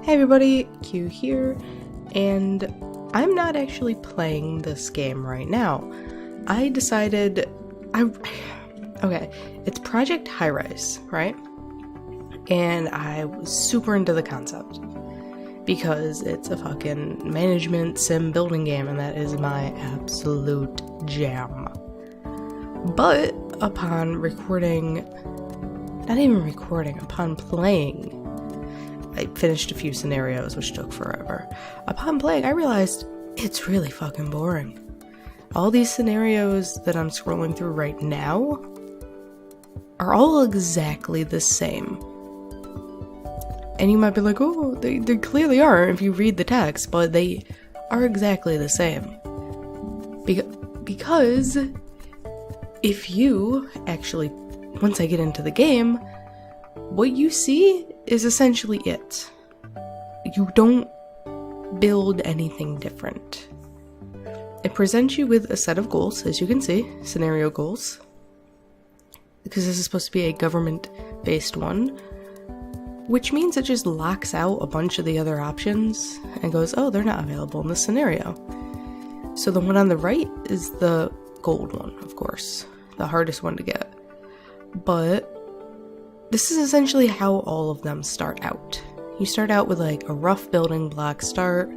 Hey everybody, Q here, and I'm not actually playing this game right now. I decided, okay, it's Project Highrise, right? And I was super into the concept because it's a fucking management sim building game, and that is my absolute jam. But upon playing, I finished a few scenarios, which took forever. Upon playing, I realized it's really fucking boring. All these scenarios that I'm scrolling through right now are all exactly the same. And you might be like, oh, they clearly are if you read the text, but they are exactly the same. Because if you actually, once I get into the game, what you see is essentially it. You don't build anything different. It presents you with a set of goals, as you can see, scenario goals, because this is supposed to be a government-based one, which means it just locks out a bunch of the other options and goes, oh, they're not available in this scenario. So the one on the right is the gold one, of course, the hardest one to get. But this is essentially how all of them start out. You start out with like a rough building block start,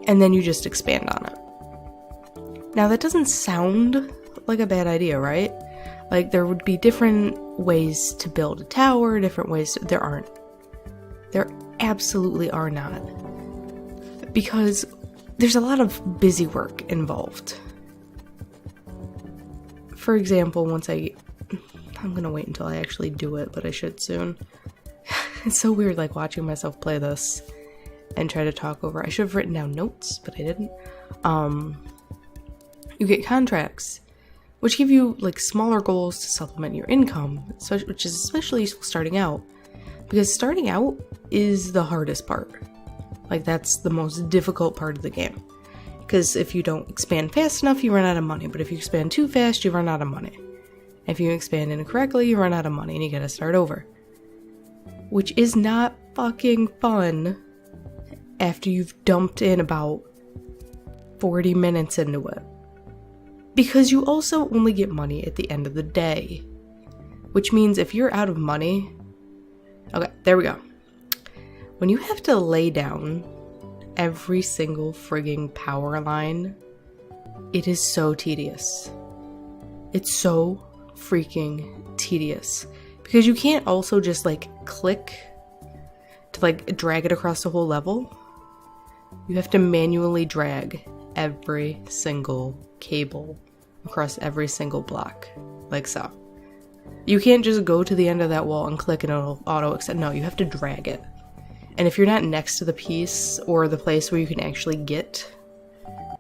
and then you just expand on it. Now that doesn't sound like a bad idea, right? Like there would be different ways to build a tower, different ways to, there aren't. There absolutely are not. Because there's a lot of busy work involved. For example, I'm gonna wait until I actually do it, but I should soon. It's so weird, like, watching myself play this and try to talk over. I should have written down notes, but I didn't. You get contracts, which give you, like, smaller goals to supplement your income, which is especially useful starting out. Because starting out is the hardest part. Like, that's the most difficult part of the game. Because if you don't expand fast enough, you run out of money. But if you expand too fast, you run out of money. If you expand incorrectly, you run out of money and you gotta start over. Which is not fucking fun after you've dumped in about 40 minutes into it. Because you also only get money at the end of the day. Which means if you're out of money... Okay, there we go. When you have to lay down every single frigging power line, it is so tedious. It's so freaking tedious. Because you can't also just like click to like drag it across the whole level. You have to manually drag every single cable across every single block, like so. You can't just go to the end of that wall and click and it'll auto extend. No, you have to drag it. And if you're not next to the piece or the place where you can actually get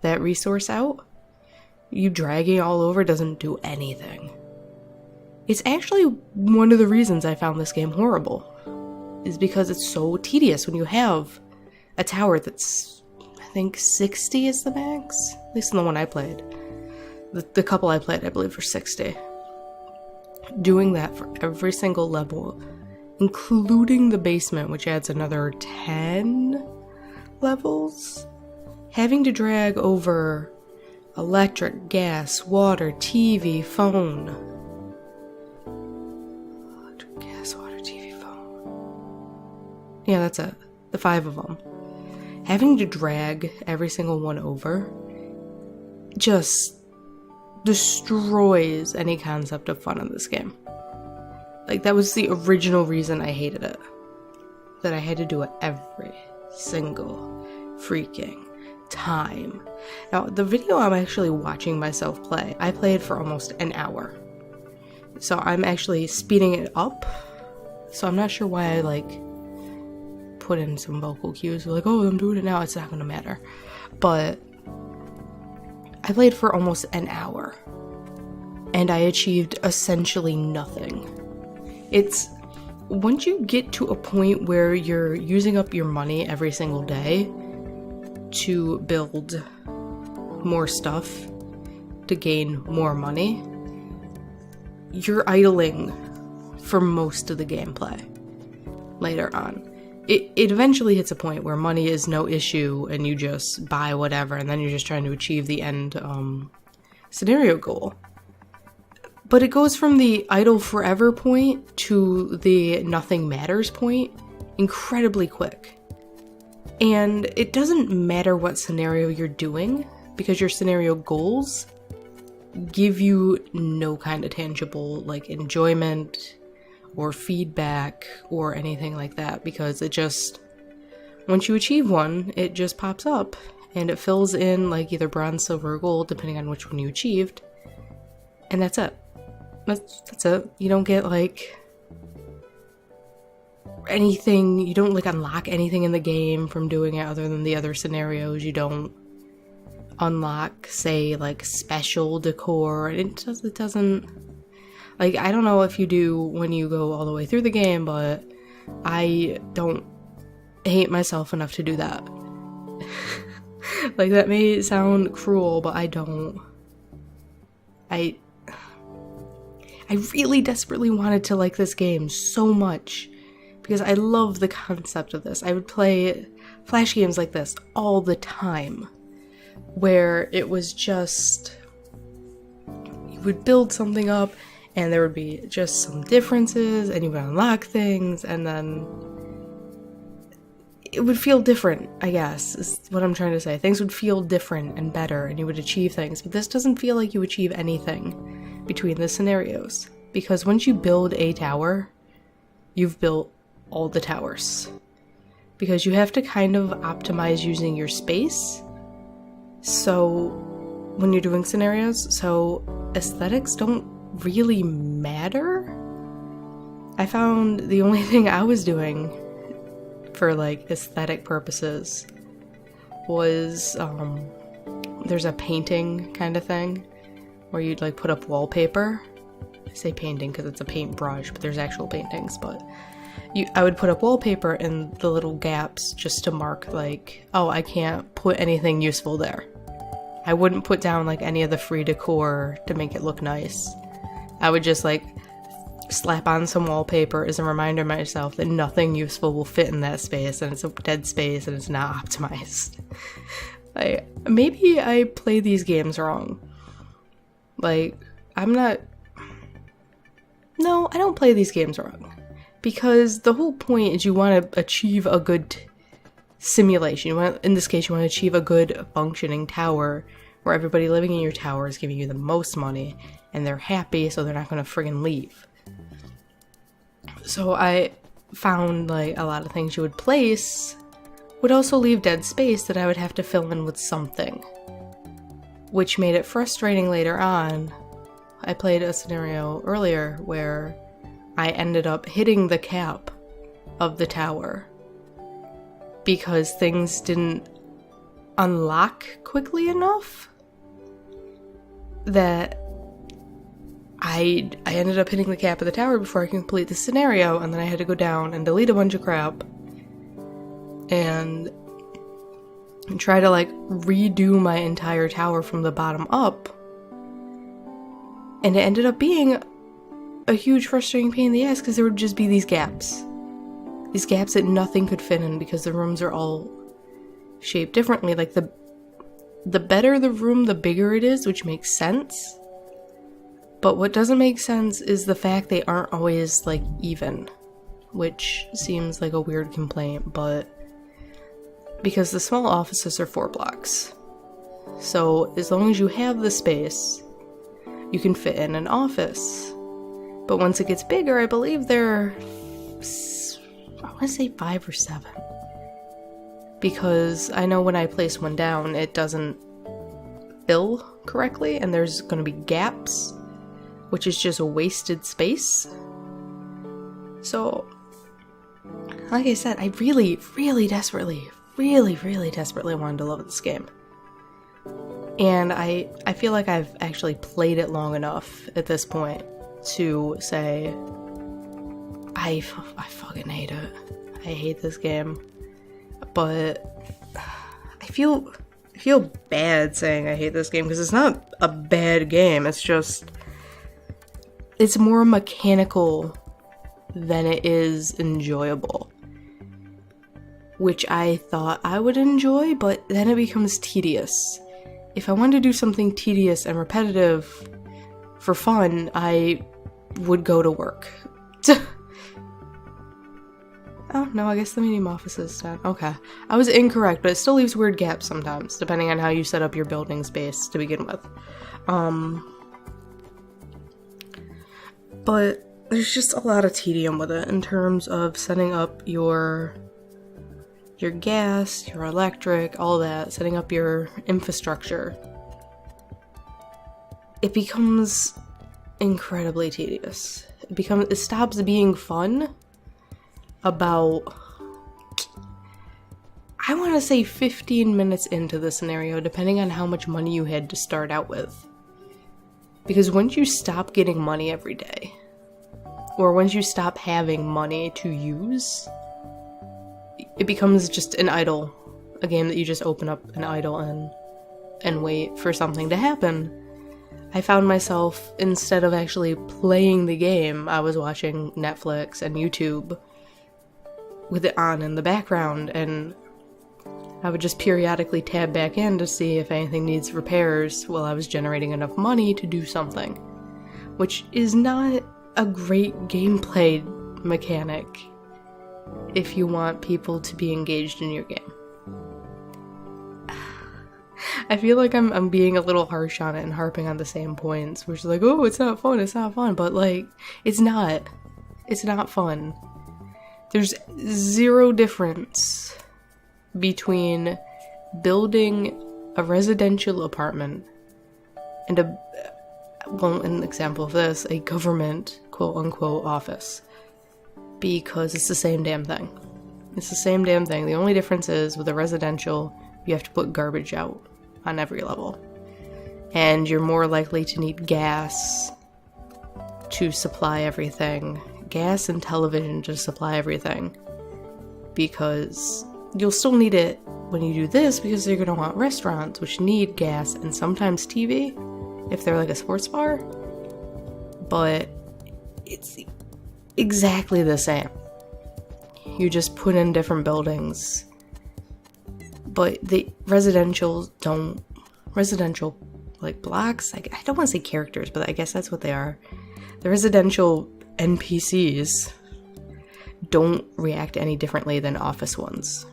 that resource out, you dragging all over doesn't do anything. It's actually one of the reasons I found this game horrible, is because it's so tedious when you have a tower that's, I think 60 is the max? At least in the one I played. The couple I played, I believe, were 60. Doing that for every single level, including the basement, which adds another 10 levels. Having to drag over electric, gas, water, TV, phone. Yeah, that's it. The 5 of them. Having to drag every single one over just destroys any concept of fun in this game. Like, that was the original reason I hated it. That I had to do it every single freaking time. Now, the video I'm actually watching myself play, I played for almost an hour. So I'm actually speeding it up. So I'm not sure why I, like, put in some vocal cues. Like, oh, I'm doing it now. It's not gonna matter. But I played for almost an hour. And I achieved essentially nothing. It's... Once you get to a point where you're using up your money every single day to build more stuff, to gain more money, you're idling for most of the gameplay later on. it eventually hits a point where money is no issue and you just buy whatever, and then you're just trying to achieve the end scenario goal. But it goes from the idle forever point to the nothing matters point incredibly quick. And it doesn't matter what scenario you're doing, because your scenario goals give you no kind of tangible like enjoyment or feedback or anything like that, because it just, once you achieve one, it just pops up and it fills in like either bronze, silver, or gold depending on which one you achieved, and that's it. That's it. You don't get like anything, you don't like unlock anything in the game from doing it other than the other scenarios. You don't unlock, say, like special decor. It doesn't, like, I don't know if you do when you go all the way through the game, but I don't hate myself enough to do that. Like, that may sound cruel, but I don't. I really desperately wanted to like this game so much because I love the concept of this. I would play Flash games like this all the time, where it was just, you would build something up and there would be just some differences and you would unlock things, and then it would feel different, I guess, is what I'm trying to say. Things would feel different and better and you would achieve things, but this doesn't feel like you achieve anything between the scenarios, because once you build a tower, you've built all the towers, because you have to kind of optimize using your space. So when you're doing scenarios, so aesthetics don't really matter. I found the only thing I was doing for like aesthetic purposes was there's a painting kind of thing where you'd like put up wallpaper. I say painting because it's a paintbrush, but there's actual paintings. But I would put up wallpaper in the little gaps just to mark like, oh, I can't put anything useful there. I wouldn't put down like any of the free decor to make it look nice. I would just like slap on some wallpaper as a reminder to myself that nothing useful will fit in that space, and it's a dead space and it's not optimized. Maybe I play these games wrong. Like, I don't play these games wrong. Because the whole point is you want to achieve a good simulation. In this case, you want to achieve a good functioning tower where everybody living in your tower is giving you the most money and they're happy, so they're not going to friggin' leave. So I found like a lot of things you would place would also leave dead space that I would have to fill in with something, which made it frustrating later on. I played a scenario earlier where I ended up hitting the cap of the tower because things didn't unlock quickly enough that I ended up hitting the cap of the tower before I could complete the scenario, and then I had to go down and delete a bunch of crap and try to like redo my entire tower from the bottom up, and it ended up being a huge frustrating pain in the ass because there would just be these gaps that nothing could fit in because the rooms are all shaped differently. Like the better the room, the bigger it is, which makes sense. But what doesn't make sense is the fact they aren't always like even, which seems like a weird complaint, but because the small offices are 4 blocks. So as long as you have the space, you can fit in an office. But once it gets bigger, I believe they're, I want to say 5 or 7. Because I know when I place one down, it doesn't fill correctly, and there's going to be gaps, which is just a wasted space. So, like I said, I really, really desperately wanted to love this game. And I feel like I've actually played it long enough at this point to say, I fucking hate it. I hate this game. But I feel bad saying I hate this game because it's not a bad game. It's just, it's more mechanical than it is enjoyable. which I thought I would enjoy, but then it becomes tedious. If I wanted to do something tedious and repetitive for fun, I would go to work. Oh, no, I guess the medium office is done. Okay. I was incorrect, but it still leaves weird gaps sometimes, depending on how you set up your building space to begin with. But there's just a lot of tedium with it in terms of setting up your gas, your electric, all that, setting up your infrastructure. It becomes incredibly tedious. It stops being fun about, I want to say 15 minutes into the scenario, depending on how much money you had to start out with. Because once you stop getting money every day, or once you stop having money to use, it becomes just an idle, a game that you just open up an idle and wait for something to happen. I found myself, instead of actually playing the game, I was watching Netflix and YouTube with it on in the background, and I would just periodically tab back in to see if anything needs repairs while I was generating enough money to do something, which is not a great gameplay mechanic if you want people to be engaged in your game. I feel like I'm being a little harsh on it and harping on the same points, which is like, oh, it's not fun, but like, it's not fun. There's zero difference between building a residential apartment and an example of this, a government quote-unquote office, because it's the same damn thing. It's the same damn thing. The only difference is with a residential, you have to put garbage out on every level, and you're more likely to need gas to supply everything. Gas and television to supply everything, because you'll still need it when you do this, because you're gonna want restaurants which need gas and sometimes TV if they're like a sports bar, but it's exactly the same. You just put in different buildings, but the residential like blocks, I don't want to say characters, but I guess that's what they are. The residential NPCs don't react any differently than office ones.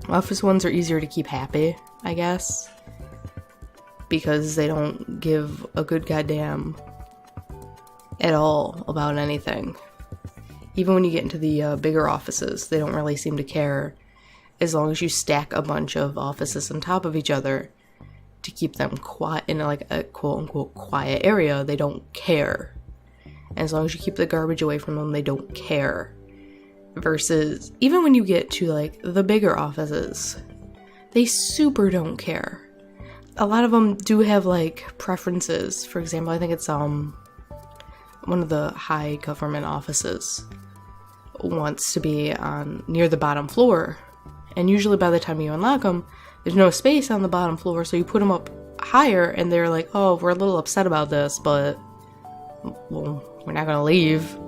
Office ones are easier to keep happy, I guess, because they don't give a good goddamn at all about anything. Even when you get into the bigger offices, they don't really seem to care, as long as you stack a bunch of offices on top of each other to keep them quiet in like a quote-unquote quiet area. They don't care. As long as you keep the garbage away from them, they don't care. Versus, even when you get to, like, the bigger offices, they super don't care. A lot of them do have, like, preferences. For example, I think it's, one of the high government offices wants to be near the bottom floor. And usually by the time you unlock them, there's no space on the bottom floor, so you put them up higher, and they're like, oh, we're a little upset about this, but, well, we're not gonna leave.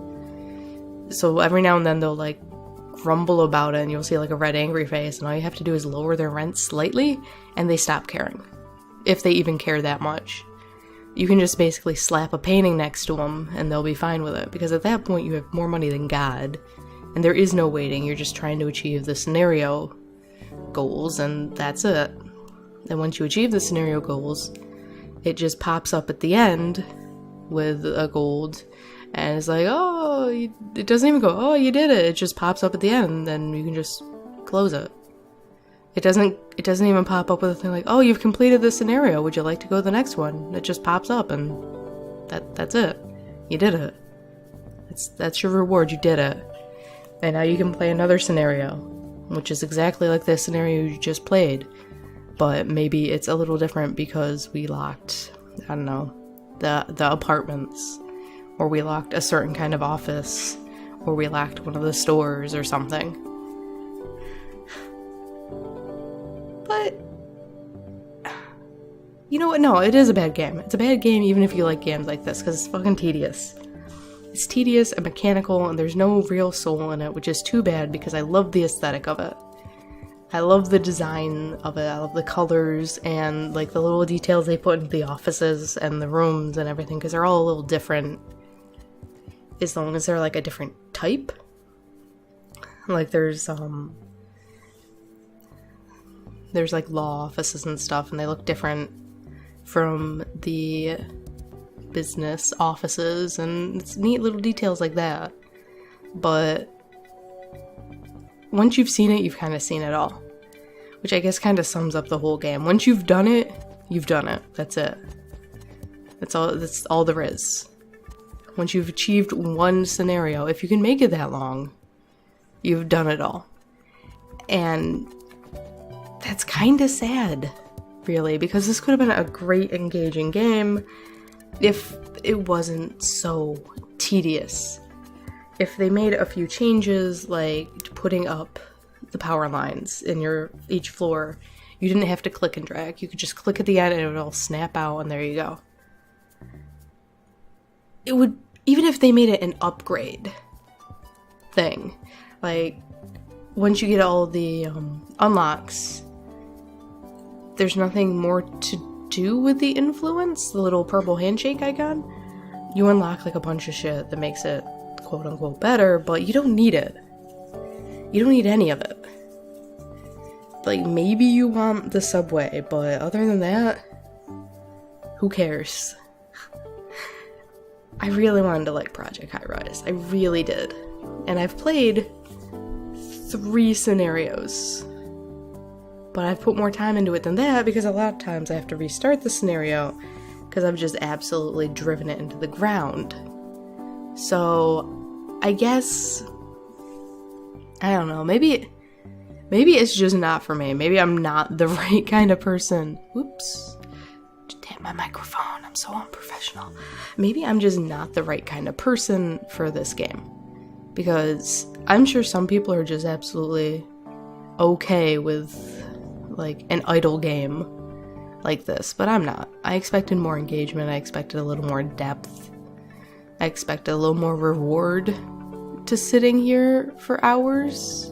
So every now and then they'll like grumble about it, and you'll see like a red angry face, and all you have to do is lower their rent slightly and they stop caring, if they even care that much. You can just basically slap a painting next to them and they'll be fine with it, because at that point you have more money than God, and there is no waiting. You're just trying to achieve the scenario goals, and that's it. And once you achieve the scenario goals, it just pops up at the end with a gold, and it's like, oh, it doesn't even go, oh, you did it. It just pops up at the end, and then you can just close it. It doesn't even pop up with a thing like, oh, you've completed this scenario, would you like to go to the next one? It just pops up, and that's it. You did it. That's your reward, you did it. And now you can play another scenario, which is exactly like the scenario you just played, but maybe it's a little different because we locked, I don't know, the apartments, or we locked a certain kind of office, or we locked one of the stores or something. But you know what? No, it is a bad game. It's a bad game even if you like games like this, because it's fucking tedious. It's tedious and mechanical, and there's no real soul in it, which is too bad because I love the aesthetic of it. I love the design of it. I love the colors and like the little details they put into the offices and the rooms and everything, because they're all a little different as long as they're like a different type. Like there's like law offices and stuff, and they look different from the business offices, and it's neat little details like that. But once you've seen it, you've kind of seen it all, which I guess kind of sums up the whole game. Once you've done it, you've done it. That's it. That's all there is. Once you've achieved one scenario, if you can make it that long, you've done it all. And that's kind of sad, really, because this could have been a great engaging game if it wasn't so tedious. If they made a few changes, like putting up the power lines in each floor, you didn't have to click and drag. You could just click at the end and it would all snap out, and there you go. It would, even if they made it an upgrade thing, like once you get all the unlocks, there's nothing more to do with the influence, the little purple handshake icon. You unlock like a bunch of shit that makes it quote unquote better, but you don't need it. You don't need any of it. Like maybe you want the subway, but other than that, who cares? I really wanted to like Project Highrise. I really did. And I've played 3 scenarios. But I've put more time into it than that because a lot of times I have to restart the scenario because I've just absolutely driven it into the ground. So I guess, I don't know, maybe it's just not for me. Maybe I'm not the right kind of person. Oops. Just hit my microphone. I'm so unprofessional. Maybe I'm just not the right kind of person for this game. Because I'm sure some people are just absolutely okay with like an idle game like this, but I'm not. I expected more engagement. I expected a little more depth. I expected a little more reward to sitting here for hours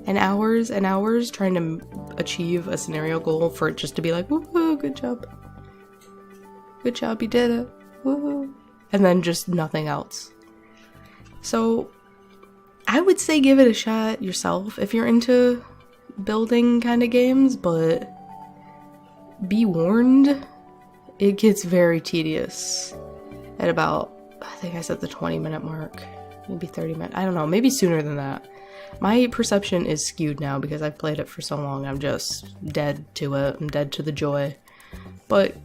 and hours and hours trying to achieve a scenario goal, for it just to be like, woohoo, good job. Good job, you did it. Woohoo. And then just nothing else. So I would say give it a shot yourself if you're into building kind of games, but be warned, it gets very tedious at about, I think I said the 20-minute mark, maybe 30 minutes, I don't know, maybe sooner than that. My perception is skewed now because I've played it for so long. I'm just dead to it. I'm dead to the joy. But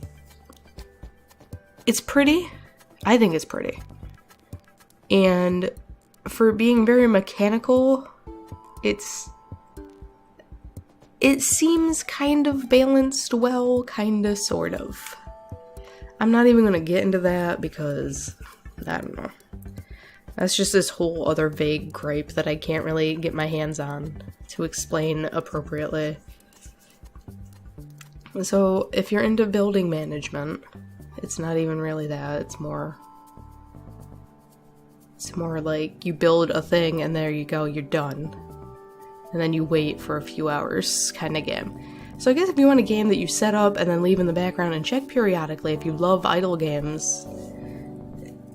it's pretty. I think it's pretty. And for being very mechanical, it seems kind of balanced well, kinda, sort of. I'm not even gonna get into that because, I don't know. That's just this whole other vague gripe that I can't really get my hands on to explain appropriately. So, if you're into building management, it's not even really that, it's more like you build a thing and there you go, you're done. And then you wait for a few hours kind of game. So I guess if you want a game that you set up and then leave in the background and check periodically, if you love idle games,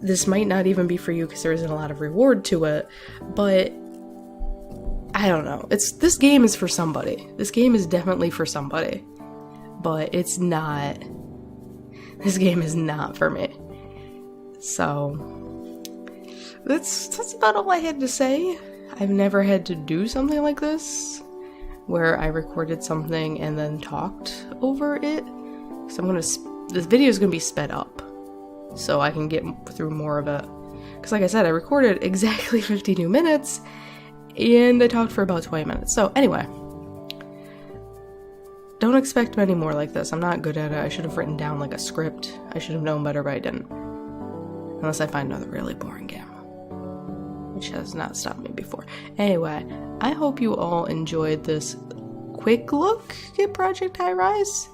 this might not even be for you because there isn't a lot of reward to it, but I don't know. This game is for somebody. This game is definitely for somebody, but it's not. This game is not for me. So that's about all I had to say. I've never had to do something like this, where I recorded something and then talked over it. So this video is gonna be sped up, so I can get through more of it. Because like I said, I recorded exactly 52 minutes, and I talked for about 20 minutes. So anyway, don't expect many more like this. I'm not good at it. I should have written down like a script. I should have known better, but I didn't. Unless I find another really boring game, which has not stopped me before. Anyway, I hope you all enjoyed this quick look at Project Highrise,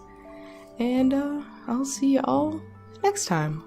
and I'll see you all next time.